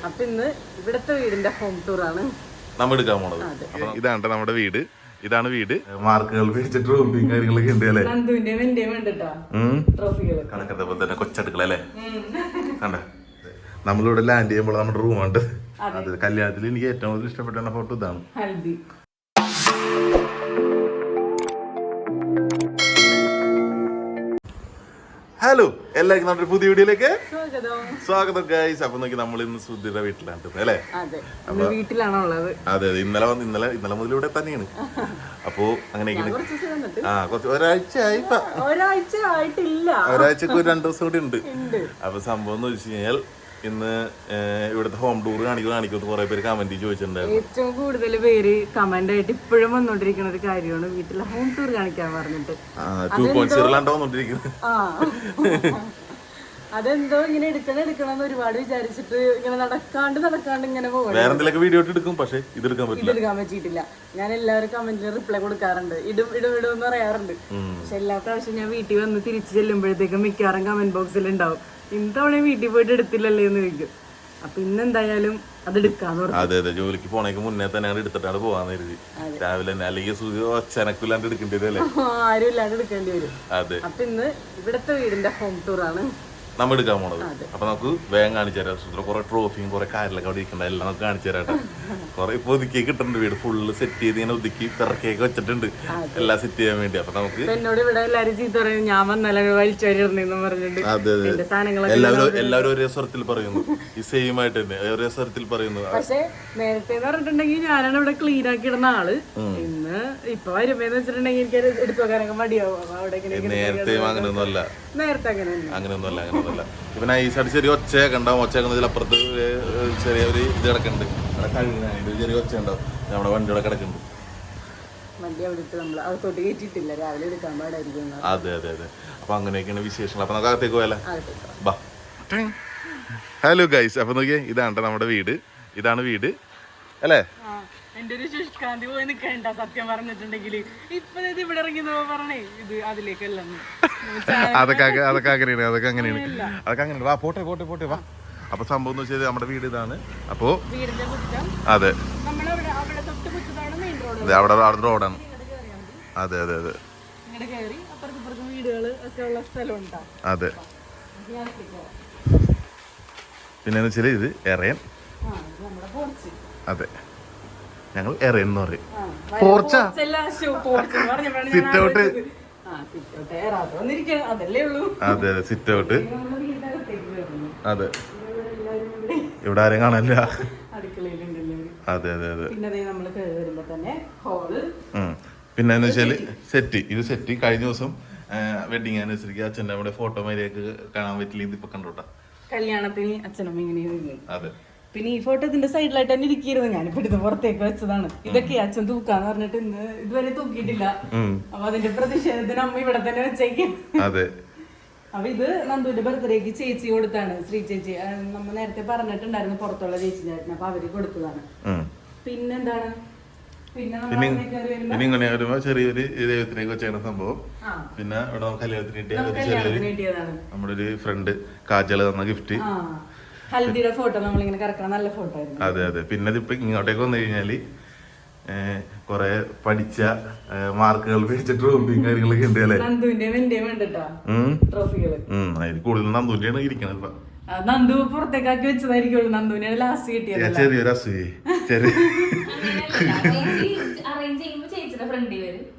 അപ്പൊ ഇന്ന് ഇവിടത്തെ വീടിന്റെ ഹോം ടൂർ ആണ് നമ്മൾ എടുക്കാൻ പോണത്. ഇതാണ് നമ്മുടെ വീട്. ഇതാണ് വീട്. മാർക്കുകൾ പിടിച്ച ട്രോഫിയും കാര്യങ്ങളൊക്കെ ഉണ്ട് അല്ലേ? കണക്കത്തെ പോലെ തന്നെ കൊച്ചടുക്കള അല്ലേ? കണ്ട നമ്മളിവിടെ ലാൻഡ് ചെയ്യുമ്പോൾ നമ്മുടെ റൂമുണ്ട്. അത് കല്യാണത്തിൽ എനിക്ക് ഏറ്റവും കൂടുതൽ ഇഷ്ടപ്പെട്ട ഫോട്ടോ ഇതാണ്. ഹലോ, എല്ലാവർക്കും നമ്മുടെ പുതിയ വീഡിയോയിലേക്ക് സ്വാഗതം ഗൈസ്. അപ്പൊ നോക്കി നമ്മൾ ഇന്ന് സുധിയുടെ വീട്ടിലാണ് അല്ലേ? വീട്ടിലാണുള്ളത്. അതെ, ഇന്നലെ മുതൽ ഇവിടെ തന്നെയാണ്. അപ്പോ അങ്ങനെയൊക്കെയാണ്. കുറച്ച് ഒരാഴ്ച ആയിട്ടില്ല, ഒരാഴ്ചക്ക് 2 ദിവസം കൂടി ഉണ്ട്. അപ്പൊ സംഭവം എന്ന് വെച്ച് കഴിഞ്ഞാൽ ഇന്ന് ഇവിടുത്തെ ഹോം ടൂർ കാണിക്കുമെന്ന് കുറെ പേര് കമന്റ് ചോദിച്ചിട്ടുണ്ടായിരുന്നു. ഏറ്റവും കൂടുതൽ പേര് കമന്റ് ആയിട്ട് ഇപ്പോഴും വന്നോണ്ടിരിക്കുന്ന ഒരു കാര്യമാണ് വീട്ടിലെ ഹോം ടൂർ കാണിക്കാൻ പറഞ്ഞിട്ട്. 2.0 വന്നോണ്ടിരിക്കുന്നത്. അതെന്തോ ഇങ്ങനെ എടുക്കണം ഒരുപാട് വിചാരിച്ചിട്ട് ഇങ്ങനെ നടക്കാണ്ട് ഇങ്ങനെ പോകും. വേറെ എന്തെങ്കിലും വീഡിയോ എടുക്കും, പക്ഷെ ഇതെടുക്കാൻ പറ്റിയിട്ടില്ല. ഞാൻ എല്ലാവരും കമന്റിൽ റിപ്ലൈ കൊടുക്കാറുണ്ട്, ഇടും എന്ന് പറയാറുണ്ട്. പക്ഷെ എല്ലാ പ്രാവശ്യം ഞാൻ വീട്ടിൽ വന്ന് തിരിച്ചു ചെല്ലുമ്പോഴത്തേക്കും മിക്കവാറും കമന്റ് ബോക്സിൽ ഉണ്ടാവും, ഇന്നവണ വീട്ടിൽ പോയിട്ട് എടുത്തില്ലല്ലേ എന്ന് ചോദിക്കും. അപ്പൊ ഇന്നെന്തായാലും അത് എടുക്കാന്ന് പറഞ്ഞു. അതെ, ജോലിക്ക് പോണേക്ക് മുന്നേ തന്നെ എടുത്തിട്ടാണ് പോവാന്ന് കരുതി. രാവിലെ തന്നെ അല്ലെങ്കിൽ ഒച്ചനക്കില്ലാണ്ട് എടുക്കേണ്ടി വരും, ആരും ഇല്ലാണ്ട് എടുക്കേണ്ടി വരും. അതെ, അപ്പൊ ഇന്ന് ഇവിടത്തെ വീടിന്റെ ഹോം ടൂർ ആണ് നമ്മൾ എടുക്കാൻ പോണത്. അപ്പൊ നമുക്ക് വേഗം കാണിച്ചു തരാം. സുധ കുറെ ട്രോഫിയും കുറെ കാര്യങ്ങളൊക്കെ അവിടെ ഇരിക്കണ്ട, എല്ലാം നമുക്ക് കാണിച്ചു തരാട്ടെ. കുറെ ഇപ്പൊ ഒതുക്കി കിട്ടുന്നുണ്ട്, വീട് ഫുള്ള് സെറ്റ് ചെയ്ത് ഇങ്ങനെ ഒതുക്കി തിറക്കിയൊക്കെ വെച്ചിട്ടുണ്ട് എല്ലാം സെറ്റ് ചെയ്യാൻ വേണ്ടി. അപ്പൊ നമുക്ക് എന്നോട് ഇവിടെ എല്ലാരും ചീത്ത പറയും, ഞാൻ വന്നാലും വലിച്ചെറിഞ്ഞെന്ന് പറഞ്ഞിട്ടുണ്ട്. അതെ, എല്ലാവരും ഒരേ സ്വരത്തിൽ പറയുന്നു, ഈ സെയിം ആയിട്ട് തന്നെ ഒരേ സ്വരത്തിൽ പറയുന്നു. പക്ഷെ നേരത്തെ പറഞ്ഞിട്ടുണ്ടെങ്കിൽ ഞാനാണ് ഇവിടെ ക്ലീൻ ആക്കി ഇടുന്ന ആള്. ഇന്ന് ഇപ്പൊ വരുമ്പോ വെച്ചിട്ടുണ്ടെങ്കിൽ എനിക്ക് എടുത്തു വെക്കാനൊക്കെ മടിയാവും. അവിടെ നേരത്തെ അങ്ങനെയൊന്നുമല്ല, അങ്ങനെയൊന്നുമല്ല. ഇപ്പൊ നൈസായിട്ട് ചെറിയ ഒച്ചയൊക്കെ ഉണ്ടാവും. ഒച്ചയാക്കുന്നതിലപ്പുറത്ത് ചെറിയൊരു ഇത് കിടക്കുന്നുണ്ട്, ചെറിയ ഒച്ച ഉണ്ടാവും. നമ്മുടെ വണ്ടിയുടെ കിടക്കുന്നുണ്ട്. അതെ. അപ്പൊ അങ്ങനെയൊക്കെയാണ് വിശേഷങ്ങൾ. അപ്പൊ നമുക്ക് അകത്തേക്ക് പോയാലോ? ഹലോ ഗൈസ്, അപ്പൊ നോക്കിയേ, ഇതാണ് നമ്മുടെ വീട്. ഇതാണ് വീട് അല്ലേ? എന്റെ ഒരു ശുഷ്കാന്തി പോയി നിക്കണ്ട സത്യം പറഞ്ഞിട്ടുണ്ടെങ്കിൽ. ഇപ്പൊ ഇവിടെ ഇറങ്ങി പറഞ്ഞേ ഇത് അതിലേക്കല്ല. അതൊക്കെ അങ്ങനെയാണ്. വാ, പോട്ടെ വാ. അപ്പൊ സംഭവം എന്ന് വെച്ചാൽ നമ്മുടെ വീട് ഇതാണ്. അപ്പോ അതെ, അവിടെ റോഡാണ്. അതെ. അതെ, പിന്നെ വെച്ചാല് ഇത് എറയൻ. അതെ, ഞങ്ങൾ എറയൻ എന്ന് പറയും. പോർച്ചാ, സിറ്റ് ഔട്ട്. അതെ, സിറ്റ് ഔട്ട്. അതെ, ഇവിടെ ആരെയും കാണാനില്ല. അതെ. പിന്നെ വെച്ചാല് സെറ്റ് കഴിഞ്ഞ ദിവസം വെഡിങ് ആനിവേഴ്സറിക്ക് അച്ഛൻ്റെ നമ്മുടെ ഫോട്ടോ മാരിയൊക്കെ കാണാൻ പറ്റില്ല. ഇതിപ്പോ കണ്ടോട്ടാ, കല്യാണത്തിന് അച്ഛനും ഇങ്ങനെ. അതെ, പിന്നെ ഈ ഫോട്ടോ ഇതിന്റെ സൈഡിലായിട്ട് തന്നെ ഇരിക്കുന്നു. ഞാനിപ്പോ എടുത്ത് പുറത്തേക്ക് വെച്ചതാണ്. ഇതൊക്കെ അച്ഛൻ തൂക്കാന്ന് പറഞ്ഞിട്ട് ഇതുവരെ തൂക്കിയിട്ടില്ല. അപ്പൊ അതിന്റെ പ്രതിഷേധത്തിന് അമ്മ ഇവിടെ തന്നെ വെച്ചേക്കും. അതെ, അപ്പൊ ഇത് നന്ദുവിന്റെ ബർത്ത്ഡേക്ക് ചേച്ചി കൊടുത്താണ്, ശ്രീ ചേച്ചി. നമ്മ നേരത്തെ പറഞ്ഞിട്ടുണ്ടായിരുന്നു പുറത്തുള്ള ചേച്ചി ചേട്ടൻ, അപ്പൊ അവര് കൊടുത്തതാണ്. പിന്നെന്താണ്, പിന്നെ ഇങ്ങനെ വരുമ്പോ ചെറിയൊരു ദൈവത്തിനേക്ക് വെച്ചാണ് സംഭവം. പിന്നെ ഇവിടെ കല്യാണത്തിന് നമ്മുടെ ഒരു ഫ്രണ്ട് കാജല് തന്ന ഗിഫ്റ്റ്, ഹൽദിയുടെ ഫോട്ടോ നമ്മളിങ്ങനെ കറക്കണം, നല്ല ഫോട്ടോ ആയിരുന്നു. അതെ. പിന്നെ ഇതിപ്പോ ഇങ്ങോട്ടേക്ക് വന്നു കഴിഞ്ഞാല് കൊറേ പഠിച്ച മാർക്കുകൾ പിടിച്ച ട്രോഫിയും കാര്യങ്ങളൊക്കെ ഉണ്ട് അല്ലേ? അതിൽ കൂടുതൽ നന്ദുവിന്റെയാണ് ഇരിക്കണത്. ഇപ്പൊ നന്ദു പുറത്തേക്കാക്കി വെച്ചതായിരിക്കും, നന്ദുവിനാണ് ലാസ്റ്റ് കിട്ടിയത്. ചെറിയൊരു അസൂയ, ചെറിയ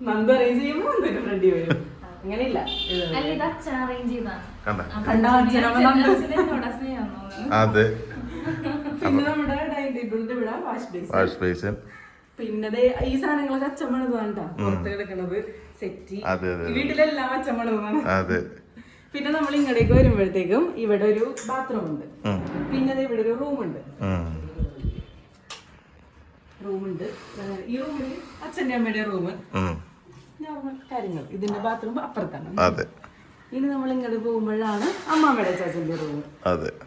നന്ദു അറേഞ്ച് ചെയ്യുമ്പോ നന്ദുവിന്റെ ഫ്രണ്ടി വരും. അങ്ങനെയില്ല, അതെ. പിന്നെ നമ്മുടെ ഡൈനിങ് ടേബിളിന്റെ ഇവിടെ വാഷ് ബേസിൻ. പിന്നെ ഈ സാധനങ്ങളൊക്കെ അച്ഛൻ പണിതാണ് കേട്ടോ, പുറത്ത് കിടക്കണത് സെറ്റി. വീട്ടിലെല്ലാം അച്ഛൻ പണിതാണ്. അതെ. പിന്നെ നമ്മൾ ഇങ്ങോട്ടേക്ക് വരുമ്പോഴത്തേക്കും ഇവിടെ ഒരു ബാത്റൂം ഉണ്ട്. പിന്നെ ഇവിടെ ഒരു റൂമുണ്ട്. ഈ റൂമിൽ അച്ഛൻ്റെ അമ്മയുടെ റൂം, കാര്യങ്ങൾ. ഇതിന്റെ ബാത്റൂം അപ്പുറത്താണ്. ഇനി നമ്മൾ ഇങ്ങോട്ട് പോകുമ്പോഴാണ് അമ്മാമ്മയുടെ ചാച്ചന്റെ റൂം.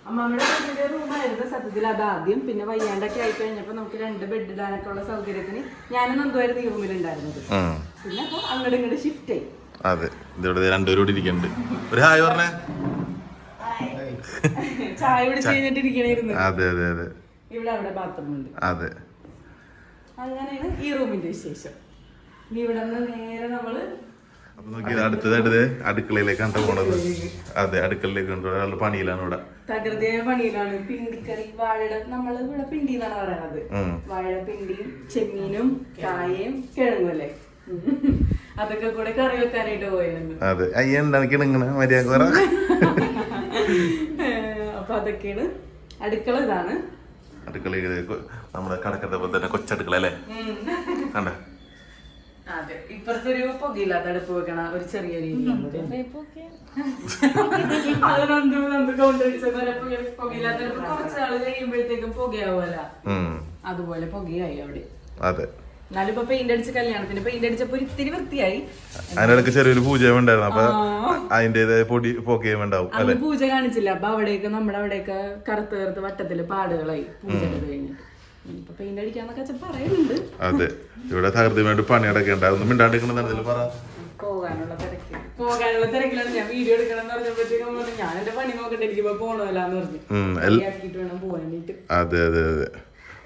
അമ്മാമ്മയുടെ ചാച്ചന്റെ റൂമായിരുന്നു സത്യത്തിൽ അത് ആദ്യം. പിന്നെ വയ്യാണ്ടൊക്കെ ആയി കഴിഞ്ഞപ്പോ നമുക്ക് 2 ബെഡ് ഇടാനൊക്കെ ഉള്ള സൗകര്യത്തിന് ഞാനും നന്ദുവായിരുന്നു ഈ റൂമിലുണ്ടായിരുന്നത്. പിന്നെ അപ്പൊ അങ്ങോട്ട് ഇങ്ങോട്ട് ഷിഫ്റ്റ് ആയി. അതെ, ഇവിടെ രണ്ടുപേരോട് ഇരിക്കുന്നുണ്ട്. ഒരു ഹായ് പറഞ്ഞേ. ചായ കുടിച്ച് കഴിഞ്ഞിട്ട് ഇരിക്കണായിരുന്നു. അതെ. അവിടെ ബാത്റൂം ഉണ്ട്. അതെ, അങ്ങനെയാണ് ഈ റൂമിന്റെ വിശേഷം. ഇനി ഇവിടെ നിന്ന് നേരെ നമ്മള് അടുത്തതായിട്ട് അടുക്കളയിലേക്കാണ് പോണത്. അതെ, അടുക്കളയിലേക്ക് ഒരാളുടെ പണിയിലാണ് ഇവിടെ. തകൃതിയായ പണിയിലാണ്. പിണ്ടിക്കറി, വാഴയുടെ, നമ്മള് ഇവിടെ പിണ്ടി എന്നാണ് പറയുന്നത്. വാഴ പിണ്ടിയും ചെമ്മീനും കായയും കിഴങ്ങും അല്ലേ, അതൊക്കെ കൂടെ കറി വെക്കാനായിട്ട് പോയിരുന്നു. അതെ, എന്താണ് കിണങ്ങണ മര്യാദ. അപ്പൊ അതൊക്കെയാണ് അടുക്കള. ഇതാണ് അടുക്കളയിലേക്ക് നമ്മുടെ കടക്കത്തെ പോലെ തന്നെ കൊച്ചടുക്കള അല്ലേ, കണ്ട. അതെ, ഇപ്പുറത്തെ ഒരു പുകയില്ലാത്ത അടുപ്പ് വെക്കണ ഒരു ചെറിയ രീതിയിലാണ്. പുകയില്ലാത്ത അടുപ്പ് കുറച്ചാള് കഴിയുമ്പോഴത്തേക്കും പുകയാവുമല്ല, അതുപോലെ പുകയായി അവിടെ. അതെ, എന്നാലും ഇപ്പൊ പെയിന്റ് അടിച്ച കല്യാണത്തിന് പെയിന്റ് അടിച്ചപ്പോ ഇത്തിരി വൃത്തിയായി. അതിനിടയ്ക്ക് ചെറിയൊരു പൂജ ഉണ്ടായിരുന്നു, അപ്പൊ അതിന്റേതായ പൊടി പുകയും ഉണ്ടാവും. അന്ന് പൂജ കാണിച്ചില്ല, അപ്പൊ അവിടേക്ക് നമ്മുടെ അവിടെയൊക്കെ കറുത്ത് കറുത്ത് വട്ടത്തില് പാടുകളായി പൂജ കഴിഞ്ഞിട്ട്. ഇപ്പൊ പെയിന്റ് അടിക്കാന്നൊക്കെ പറയുന്നുണ്ട്. അതെ, ഇവിടെ തകൃതി വേണ്ടി പണിയടക്കെ ഉണ്ടാവും. മിണ്ടാണ്ടിരിക്കണെന്ന് പറ. പോകാനുള്ള തിരക്കിലാണ് ഞാൻ വീഡിയോ എടുക്കണം എന്ന് പറഞ്ഞപ്പോഴത്തേക്കും ഞാൻ എന്റെ പണി നോക്കട്ടെ, എനിക്കിപ്പോ പോണമല്ലാന്ന് പറഞ്ഞു. വേണം പോകാനായിട്ട്. അതെ അതെ അതെ,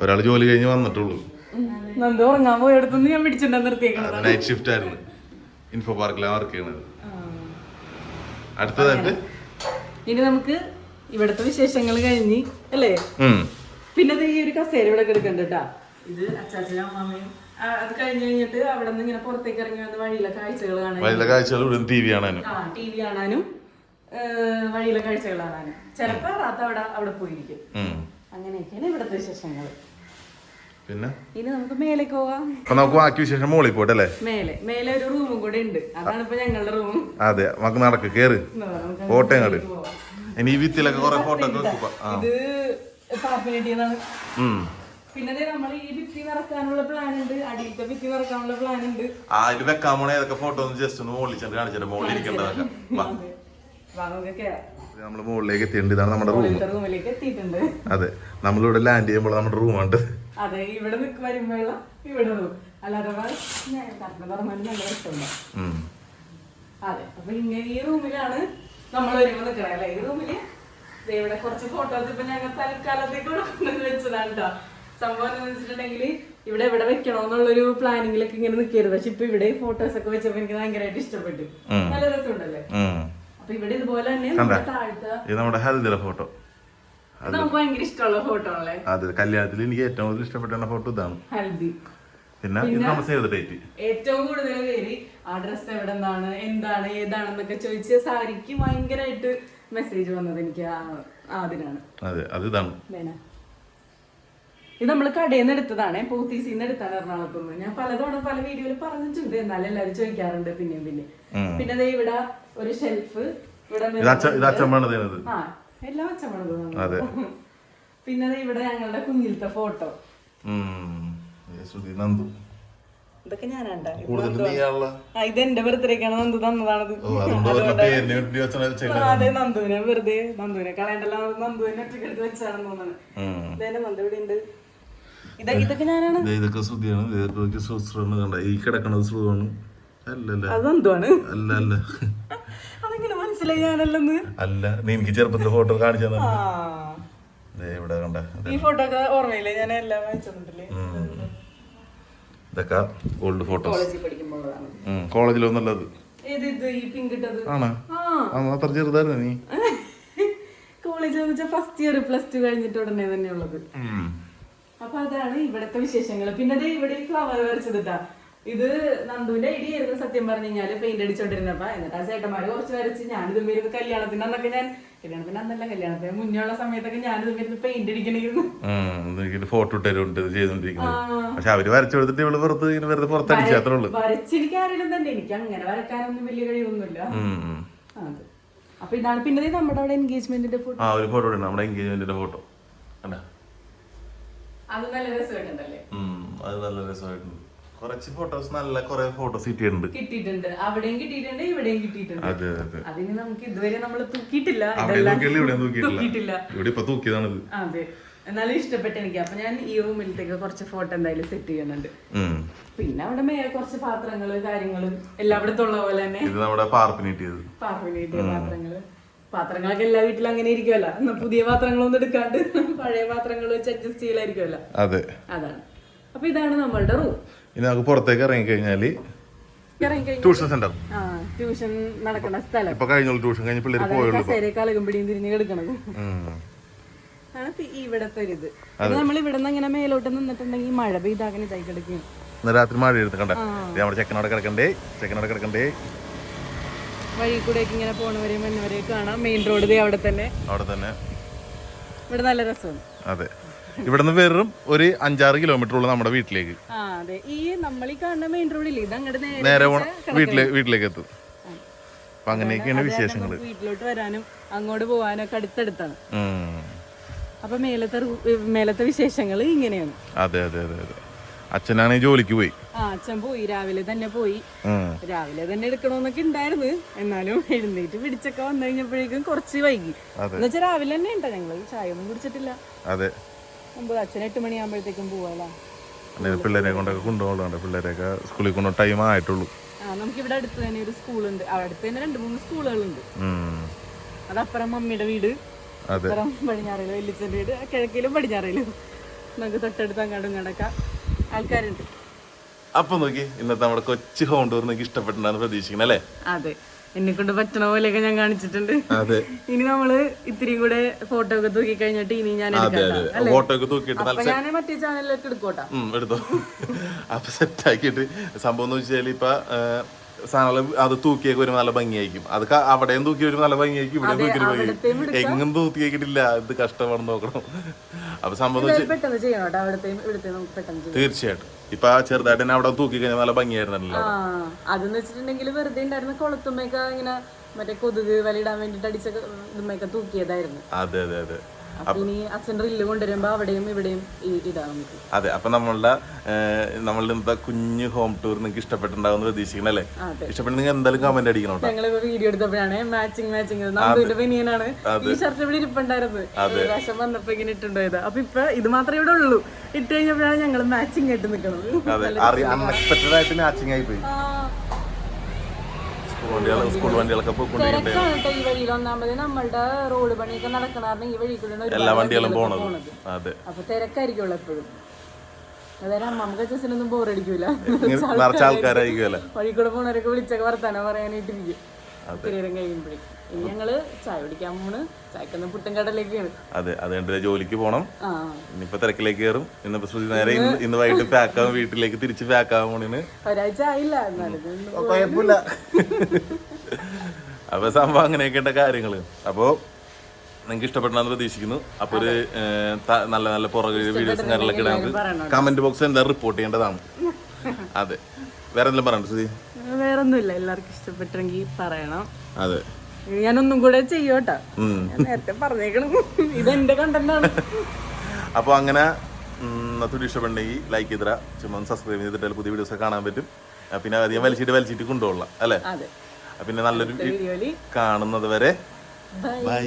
ഒരാള് ജോലി കഴിഞ്ഞ് വന്നിട്ടുള്ളൂ. നന്ദു ഉറങ്ങാൻ പോയെടുത്തൊന്നും ഞാൻ പിടിച്ചിട്ടുണ്ടാ നിർത്തിയേക്കണത്. നൈറ്റ് ഷിഫ്റ്റ് ആയിരുന്നു, ഇൻഫോ പാർക്കിലാണ് വർക്ക് ചെയ്യണത്. അടുത്തതായിട്ട് ഇനി നമുക്ക് ഇവിടത്തെ വിശേഷങ്ങൾ കഴിഞ്ഞ് അല്ലേ, പിന്നെ ഈ ഒരു കസേര ഇവിടെ എടുക്കണ്ടാ. ഇത് അച്ചാച്ചനും അമ്മാമ്മയും അത് കഴിഞ്ഞിട്ട് അവിടെ നിന്ന് ഇങ്ങനെ പുറത്തേക്ക് ഇറങ്ങി വന്ന് വഴിയിലെ കാഴ്ചകൾ കാണാനും ടി വി കാണാനും വഴിയിലെ കാഴ്ചകൾ കാണാനും ചിലപ്പോ അവിടെ പോയിരിക്കും. അങ്ങനെയൊക്കെയാണ് ഇവിടത്തെ വിശേഷങ്ങൾ. പിന്നെ ഇനി നമുക്ക് മേലേക്ക് പോവാം. നമുക്ക് ബാക്കി വിശേഷം മോളിൽ പോട്ടെ. മേലെ ഒരു റൂമും കൂടെ ഉണ്ട്, അതാണ് ഇപ്പൊ ഞങ്ങളുടെ റൂം. അതെ, നമുക്ക് നടക്ക് കേറ് ഫോട്ടോ അങ്ങോട്ട്. ഇനി ഈ ഭിത്തിയിലൊക്കെ കുറെ ഫോട്ടോ ഒക്കെ ഇത് പാപ്പിനെട്ടിയെന്നാണ്. പിന്നെ നമ്മൾ ഈ ഭിത്തി നിറക്കാനുള്ള പ്ലാൻ ഉണ്ട്, അടിയിലത്തെ ഭിത്തി നിറക്കാനുള്ള പ്ലാൻ ഉണ്ട്. ഇത് വെക്കാൻ പോണേ ഏതൊക്കെ ഫോട്ടോ ഒന്ന് ജസ്റ്റ് ഒന്ന് മുകളിൽ ചെന്ന് കാണിച്ചിട്ട് മുകളിൽ ഇരിക്കേണ്ടതൊക്കെ. നമ്മള് മുകളിലേക്ക് എത്തിയിട്ടുണ്ട്. ഇതാണ് നമ്മുടെ റൂമിലേക്ക് എത്തിയിട്ടുണ്ട്. അതെ, നമ്മളിവിടെ ലാൻഡ് ചെയ്യുമ്പോൾ നമ്മുടെ റൂമുണ്ട്. അതെ, ഇവിടെ വരുമ്പോഴുള്ള ഇവിടെ അല്ലാതെ നല്ല രസമുണ്ട്. അതെ, അപ്പൊ ഇങ്ങനെ ഈ റൂമിലാണ് നമ്മൾ വരുമ്പോ നിൽക്കണേ അല്ലെ. ഈ റൂമില് ഇവിടെ കുറച്ച് ഫോട്ടോസ് ഇപ്പൊ ഞങ്ങൾ തൽക്കാലത്തേക്ക് കൊണ്ടുവന്ന് വെച്ചതാണ് കേട്ടോ. സംഭവം എന്ന് വെച്ചിട്ടുണ്ടെങ്കിൽ ഇവിടെ വെക്കണോന്നുള്ളൊരു പ്ലാനിങ്ങിലൊക്കെ ഇങ്ങനെ നിൽക്കരുത്. പക്ഷെ ഇപ്പൊ ഇവിടെ ഫോട്ടോസ് ഒക്കെ വെച്ചപ്പോ എനിക്ക് ഭയങ്കരമായിട്ട് ഇഷ്ടപ്പെട്ടു. നല്ല രസമുണ്ടല്ലേ. അപ്പൊ ഇവിടെ ഇതുപോലെ തന്നെ നമ്മുടെ ഹൽദിയുടെ ഫോട്ടോ നമുക്ക് ഭയങ്കര ഇഷ്ടമുള്ള ഫോട്ടോ ആണല്ലേ. അതെ, കല്യാണത്തിൽ എനിക്ക് ഏറ്റവും കൂടുതൽ ഇഷ്ടപ്പെട്ട ഫോട്ടോ ഇതാണ്, ഹൽദി. പിന്നെ ഏറ്റവും കൂടുതൽ പേര് ആ ഡ്രസ് എവിടെ നിന്നാണ്, എന്താണ്, ഏതാണെന്നൊക്കെ ചോദിച്ച് സാരിക്ക് ഭയങ്കരമായിട്ട് മെസ്സേജ് വന്നത് എനിക്ക് അതിനാണ്. ഇത് നമ്മള് കടയിൽ നിന്ന് എടുത്തതാണ്, പോത്തീസിന്ന് എടുത്താണ് എറണാകുളത്തുനിന്ന്. ഞാൻ പലതവണ പല വീഡിയോയിൽ പറഞ്ഞിട്ടുണ്ട്, എന്നാലും എല്ലാവരും ചോദിക്കാറുണ്ട് പിന്നെയും പിന്നെ ഇവിടെ ഒരു ഷെൽഫ്, ഇവിടെ എല്ലാം അച്ചമ്മണത്. പിന്നെ ഇവിടെ ഞങ്ങളുടെ കുഞ്ഞിലത്തെ ഫോട്ടോ. ഇതൊക്കെ ഞാനാണ്ടാ. ഇതെന്റെ ബർത്ത്ഡേക്കാണ് നന്ദു തന്നതാണത്. അതെ, നന്ദുവിനെ കളയണ്ടല്ലോ, നന്ദുവിനെ ഒറ്റയ്ക്ക് എടുത്ത് വെച്ചാണെന്ന് തോന്നുന്നത്. ഇതന്നെ നന്ദു ഇവിടെ ഉണ്ട്. ഇതൊക്കെ ഞാനാണ്. ഇതൊക്കെ ശ്രുതിയാണ്. ഈ കിടക്കണത് ശ്രുതാണ്. അത് നന്ദുവാണ്. അല്ല, അതെങ്ങനെ മനസ്സിലായി ഞാനല്ലെന്ന്? അല്ല, നീ എനിക്ക് ചെറുപ്പത്തിലെ ഫോട്ടോ കാണിച്ചു തന്നെ. ഈ ഫോട്ടോ ഒക്കെ ഓർമ്മയില്ലേ, ഞാൻ എല്ലാം വായിച്ചിട്ടുണ്ടല്ലേ. ഇതൊക്കെ ഓൾഡ് ഫോട്ടോസ്, കോളേജിൽ പഠിക്കുമ്പോഴാണ്. കോളേജിലൊന്നുള്ളത് ആണോ? അത്ര ചെറുതായിരുന്നു നീ. കോളേജിൽ ഫസ്റ്റ് ഇയർ +2 കഴിഞ്ഞിട്ട് ഉടനെ തന്നെ ഉള്ളത്. അപ്പൊ അതാണ് ഇവിടത്തെ വിശേഷങ്ങൾ. പിന്നെ ഇവിടെ ഫ്ലവർ വരച്ചതിട്ടാ. ഇത് നന്ദുവിന്റെ ഐഡിയ ആയിരുന്നു സത്യം പറഞ്ഞു കഴിഞ്ഞാല്, പെയിന്റ് അടിച്ചോണ്ടിരുന്നപ്പോ. എന്നിട്ട് ആ ചേട്ടന്മാര് കുറച്ച് വരച്ച് ഞാനിതും വരുന്നത് കല്യാണത്തിന് അന്നൊക്കെ കല്യാണത്തിന് മുന്നേ ഉള്ള സമയത്തൊക്കെ ഞാനിതും വരുന്നത് പെയിന്റ് അടിക്കണിരുന്നു. ഫോട്ടോ ഇട്ടുണ്ട് ചെയ്തോണ്ടിരിക്കുന്നത്. പക്ഷെ അവര് വരച്ചു കൊടുത്തിട്ട് ഇവള് പുറത്തടിച്ചാത്രേ. വരച്ചെനിക്ക് അറിയില്ല തന്നെ, എനിക്ക് അങ്ങനെ വരക്കാനൊന്നും വലിയ കഴിവൊന്നുമില്ല. അപ്പൊ ഇതാണ്. പിന്നെ നമ്മുടെ അവിടെ എൻഗേജ്മെന്റിന്റെ ഫോട്ടോ, ഒരു ഫോട്ടോ നമ്മുടെ എൻഗേജ്മെന്റിന്റെ ഫോട്ടോ. അത് നല്ല രസമായിട്ടുണ്ടല്ലേ. അത് നല്ല രസമായിട്ടുണ്ട്. കുറച്ച് ഫോട്ടോസ്, നല്ല കുറെ ഫോട്ടോസ് കിട്ടിയിട്ടുണ്ട്. അവിടെയും കിട്ടിയിട്ടുണ്ട്, ഇവിടെയും കിട്ടിയിട്ടുണ്ട്. അതിന് നമുക്ക് ഇതുവരെ നമ്മൾ തൂക്കിയിട്ടില്ല. അതെ, എന്നാലും ഇഷ്ടപ്പെട്ട എനിക്ക്. അപ്പൊ ഞാൻ ഈ റൂമിലത്തേക്ക് കുറച്ച് ഫോട്ടോ എന്തായാലും സെറ്റ് ചെയ്യുന്നുണ്ട്. പിന്നെ അവിടെ കുറച്ച് പാത്രങ്ങള് കാര്യങ്ങള് എല്ലാം അവിടത്തെ ഉള്ള പോലെ തന്നെ പാർപ്പിനേറ്റ് പാത്രങ്ങള്. പാത്രങ്ങളൊക്കെ എല്ലാ വീട്ടിലും അങ്ങനെ ഇരിക്കുമല്ലോ. എന്നാ പുതിയ പാത്രങ്ങളൊന്നും എടുക്കാണ്ട് പഴയ പാത്രങ്ങൾ വെച്ച് അഡ്ജസ്റ്റ് ചെയ്യലായിരിക്കുമല്ലോ. അതെ, അതാണ്. അപ്പൊ ഇതാണ് നമ്മളുടെ റൂം. ഇനി നമുക്ക് പുറത്തേക്ക് ഇറങ്ങിക്കഴിഞ്ഞാല് ട്യൂഷൻ സെന്റർ, ട്യൂഷൻ നടക്കുന്ന സ്ഥലം. ഇപ്പൊ കഴിഞ്ഞ ട്യൂഷൻ കഴിഞ്ഞ പിള്ളേർ പോയുള്ളൂ. കലകുമ്പിടിയും തിരിഞ്ഞ് കിടക്കണത് ആണ് ഇവിടത്തെ ഒരു ഇത്. നമ്മൾ ഇവിടെ നിന്ന് ഇങ്ങനെ മേലോട്ട് നിന്നിട്ടുണ്ടെങ്കിൽ മഴ പെയ്താകനെ ഇതായി കിടക്കും. രാത്രി മഴ എടുത്ത് കണ്ടേ നമ്മുടെ ചെക്കനോടെ കിടക്കണ്ടേ. വഴി കൂടെ ഇങ്ങനെ പോണവരെയും വന്നവരെയും കാണാം. മെയിൻ റോഡ് അവിടെ തന്നെ. ഇവിടെ നല്ല രസമാണ്. അതെ, ഇവിടുന്ന് വെറും ഒരു 5-6 കിലോമീറ്റർ ഉള്ളു നമ്മുടെ വീട്ടിലേക്ക്. അതെ, ഈ നമ്മൾ ഈ കാണുന്ന മെയിൻ റോഡിൽ ഇത് അങ്ങോട്ട് നേരെ വീട്ടിലേക്ക് എത്തും. അപ്പൊ അങ്ങനെയൊക്കെയാണ് വിശേഷങ്ങൾ. വീട്ടിലോട്ട് വരാനും അങ്ങോട്ട് പോവാനും ഒക്കെ അടുത്തടുത്താണ്. അപ്പൊ മേലത്തെ വിശേഷങ്ങൾ ഇങ്ങനെയാണ്. അതെ, അച്ഛനാണെങ്കിൽ ജോലിക്ക് പോയി. അച്ഛൻ പോയി, രാവിലെ തന്നെ പോയി. രാവിലെ തന്നെ എടുക്കണമെന്നൊക്കെ ഉണ്ടായിരുന്നു. എന്നാലും എഴുന്നേറ്റ് പിടിച്ചൊക്കെ വന്നു കഴിഞ്ഞപ്പോഴേക്കും കുറച്ച് വൈകി. എന്നുവെച്ചാൽ രാവിലെ തന്നെ ഉണ്ടോ, ഞങ്ങള് ചായ ഒന്നും കുടിച്ചിട്ടില്ല. അതെ, അച്ഛൻ 8 മണിയാകുമ്പോഴത്തേക്കും പോവാലോ. പിള്ളേരെ കൊണ്ടൊക്കെ കൊണ്ടുപോകണ്ട, പിള്ളേരൊക്കെ സ്കൂളിൽ കൊണ്ടു ടൈം ആയിട്ടുള്ളൂ. നമുക്ക് ഇവിടെ അടുത്ത് തന്നെ ഒരു സ്കൂളുണ്ട്. അടുത്ത് തന്നെ 2-3 സ്കൂളുകളുണ്ട്. അതപ്പുറം മമ്മിയുടെ വീട്, അപ്പുറം പടിഞ്ഞാറയിലും വല്യച്ഛൻ്റെ വീട്, കിഴക്കിലും പടിഞ്ഞാറയിലും. നമുക്ക് തൊട്ടടുത്ത് അങ്ങോട്ടും ഇങ്ങോട്ടൊക്കെ ആൾക്കാരുണ്ട്. അപ്പൊ നോക്കി ഇന്നത്തെ നമ്മുടെ കൊച്ചു ഹോം ടൂർ നിങ്ങൾക്ക് ഇഷ്ടപ്പെട്ടിട്ടുണ്ടെന്ന് പ്രതീക്ഷിക്കണം അല്ലേ? അതെ, എന്നെ കൊണ്ട് പറ്റണ പോലെയൊക്കെ ഞാൻ കാണിച്ചിട്ടുണ്ട്. അതെ, ഇനി നമ്മള് ഇത്തിരി കൂടെ ഫോട്ടോ ഒക്കെ തൂക്കി കഴിഞ്ഞിട്ട് ഇനി ഞാൻ ഫോട്ടോ ഒക്കെ തൂക്കിയിട്ട് ഞാൻ മറ്റേ ചാനലിലേക്ക് എടുക്കോട്ടാ. എടുത്തോ. അപ്പൊ സെറ്റ് ആക്കിയിട്ട് സംഭവം എന്ന് വെച്ചാൽ ഇപ്പൊ സാധനങ്ങൾ അത് തൂക്കിയൊക്കെ വരുമ്പോൾ നല്ല ഭംഗിയായിരിക്കും. അത് അവിടെയും തൂക്കി വരുമ്പോൾ നല്ല ഭംഗിയായിരിക്കും, ഇവിടെ തൂക്കി എങ്ങും തൂക്കിയേക്കിട്ടില്ല. ഇത് കഷ്ടമാണെന്ന് നോക്കണം. അപ്പൊ സംഭവം തീർച്ചയായിട്ടും ഇപ്പൊ ചെറുതായിട്ട് തന്നെ അവിടെ തൂക്കി കഴിഞ്ഞാൽ നല്ല ഭംഗിയായിരുന്നല്ലോ. അതെന്ന് വെച്ചിട്ടുണ്ടെങ്കിൽ വെറുതെ ഉണ്ടായിരുന്ന കുളത്തുമ്മയൊക്കെ ഇങ്ങനെ മറ്റേ കൊതുക് വലയിടാൻ വേണ്ടിട്ട് അടിച്ചൊക്കെ ഇതുമ്മയൊക്കെ തൂക്കിയതായിരുന്നു. അതെ, ഇനി അച്ഛൻ റില്ല് കൊണ്ടുവരുമ്പോ അവിടെയും ഇവിടെയും ഇതാണ് നമുക്ക്. അതെ, അപ്പൊ നമ്മളുടെ കുഞ്ഞു ഹോം ടൂർ നിങ്ങൾക്ക് ഇഷ്ടപ്പെട്ടുണ്ടാവും പ്രതീക്ഷിക്കണം അല്ലേ? ഇഷ്ടപ്പെട്ട നിങ്ങൾ എന്തായാലും കമന്റ് അടിക്കണം. ഞങ്ങളിപ്പോ വീഡിയോ എടുത്തപ്പോഴാണ് മാച്ചിങ് നന്ദുവിന്റെ ബനിയനാണ് ഈ ഷർട്ട് ഇവിടെ ഇരിപ്പുണ്ടായിരുന്നു. പ്രാവശ്യം വന്നപ്പോ ഇങ്ങനെ ഇട്ടുണ്ടായത്. അപ്പൊ ഇപ്പൊ ഇത് മാത്രമേ ഇവിടെ ഉള്ളൂ. ഇട്ട് കഴിഞ്ഞപ്പോഴാണ് ഞങ്ങൾ മാച്ചിങ് ആയിട്ട് നിൽക്കുന്നത്. അൺഎക്സ്പെക്ടഡ് ആയിട്ട് മാച്ചിങ് ആയി പോയി. സ്കൂൾ വണ്ടികളൊക്കെ തിരക്കാണ് ഈ വഴിയിൽ. ഒന്നാമത് നമ്മളുടെ റോഡ് പണിയൊക്കെ നടക്കണ ഈ വഴി കൂടെ എല്ലാ വണ്ടികളും പോണത്. അതെ, അപ്പൊ തിരക്കായിരിക്കുമല്ലോ എപ്പോഴും. അതായത് അമ്മമ്മക്ക് അച്ഛനൊന്നും ബോറടിക്കൂല. ആൾക്കാരായിരിക്കുമല്ലോ വഴി കൂടെ പോണവരൊക്കെ വിളിച്ചൊക്കെ വർത്താനം പറയാനായിട്ടിരിക്കും. നേരം കഴിയുമ്പോഴേക്കും ഇനി ഞങ്ങള് ചായ കുടിക്കാൻ പോണ്. ചായക്കൊന്നും പുട്ടും കടലേക്കാണ്. അതെ, അതുകൊണ്ട് ജോലിക്ക് പോണം. ഇനിയിപ്പോ തിരക്കിലേക്ക് കയറും. ഇന്നിപ്പോ ശ്രുതി നേരെ ഇന്ന് വൈകിട്ട് പാക്കാവും, വീട്ടിലേക്ക് തിരിച്ച് പാക്കാവാൻ പോണിന്. ഒരാഴ്ച ആയില്ല, കുഴപ്പമില്ല. അപ്പൊ സംഭവം അങ്ങനെയൊക്കെ കാര്യങ്ങള്. അപ്പൊ നിങ്ങൾക്ക് ഇഷ്ടപ്പെട്ടാന്ന് പ്രതീക്ഷിക്കുന്നു. അപ്പൊ ഒരു നല്ല നല്ല പുറകെ വീഡിയോസും കാര്യങ്ങളൊക്കെ ഇടാൻ കമന്റ് ബോക്സ് എന്താ റിപ്പോർട്ട് ചെയ്യേണ്ടതാണ്. അതെ, വേറെ എന്തെങ്കിലും പറയണ്ട ശ്രുതി? വേറൊന്നുമില്ല, എല്ലാവർക്കും ഇഷ്ടപ്പെട്ടെങ്കിൽ പറയണം. അതെ, ഞാനൊന്നും കൂടെ ചെയ്യോട്ടാ, നേരത്തെ പറഞ്ഞേക്കണം. ഇതെന്റെ കണ്ടന്റാണ്. അപ്പൊ അങ്ങനെ വീഡിയോ ഇഷ്ടപ്പെട്ടെങ്കിൽ ലൈക്ക് ചെയ്താ, ചുമ്മാ സബ്സ്ക്രൈബ് ചെയ്തിട്ട് പുതിയ വീഡിയോസ് കാണാൻ പറ്റും. പിന്നെ അധികം വലിച്ചിട്ട് കൊണ്ടുപോകலாம் അല്ലേ? പിന്നെ നല്ലൊരു കാണുന്നത് വരെ ബൈ.